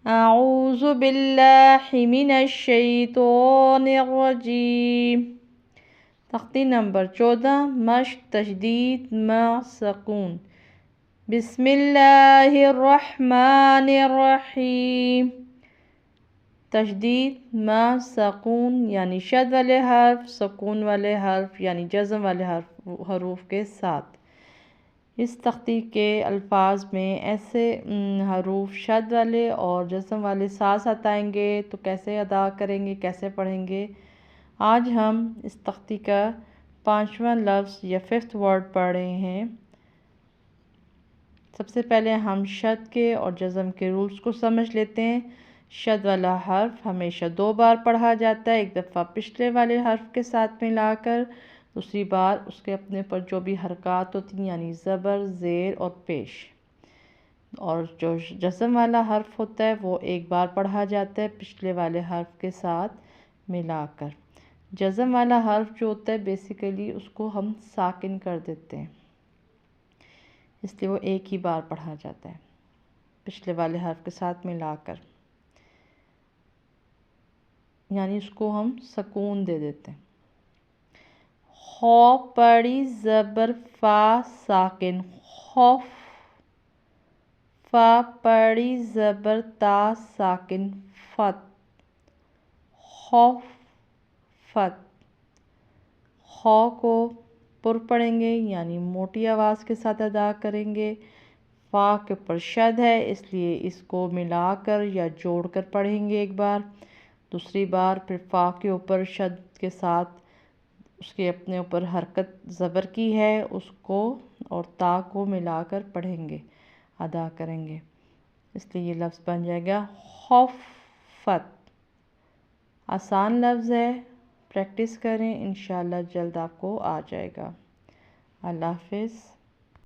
اعوذ باللہ من الشیطان الرجیم۔ تختی نمبر 14 مشق تشدید مع سکون۔ بسم اللہ الرحمن الرحیم۔ تشدید مع سکون یعنی شد والے حرف، سکون والے حرف یعنی جزم والے حروف کے ساتھ۔ اس تختی کے الفاظ میں ایسے حروف شد والے اور جزم والے ساتھ ساتھ آئیں گے تو کیسے ادا کریں گے، کیسے پڑھیں گے۔ آج ہم اس تختی کا 5واں لفظ یا 5th ورڈ پڑھ رہے ہیں۔ سب سے پہلے ہم شد کے اور جزم کے رولز کو سمجھ لیتے ہیں۔ شد والا حرف ہمیشہ 2 بار پڑھا جاتا ہے، ایک دفعہ پچھلے والے حرف کے ساتھ ملا کر، دوسری بار اس کے اپنے پر جو بھی حرکات ہوتی ہیں یعنی زبر، زیر اور پیش۔ اور جو جزم والا حرف ہوتا ہے وہ ایک بار پڑھا جاتا ہے پچھلے والے حرف کے ساتھ ملا کر۔ جزم والا حرف جو ہوتا ہے بیسیکلی اس کو ہم ساکن کر دیتے ہیں، اس لیے وہ ایک ہی بار پڑھا جاتا ہے پچھلے والے حرف کے ساتھ ملا کر، یعنی اس کو ہم سکون دے دیتے ہیں۔ خ پڑی زبر فا ساکن خوف، فا پڑی زبر تا ساکن فت، خوف فت۔ خ کو پر پڑھیں گے یعنی موٹی آواز کے ساتھ ادا کریں گے۔ فا کے اوپر شد ہے اس لیے اس کو ملا کر یا جوڑ کر پڑھیں گے ایک بار، دوسری بار پھر فا کے اوپر شد کے ساتھ اس کے اپنے اوپر حرکت زبر کی ہے اس کو اور تا کو ملا کر پڑھیں گے، ادا کریں گے، اس لیے یہ لفظ بن جائے گا خفت۔ آسان لفظ ہے، پریکٹس کریں، انشاءاللہ جلد آپ کو آ جائے گا۔ اللہ حافظ۔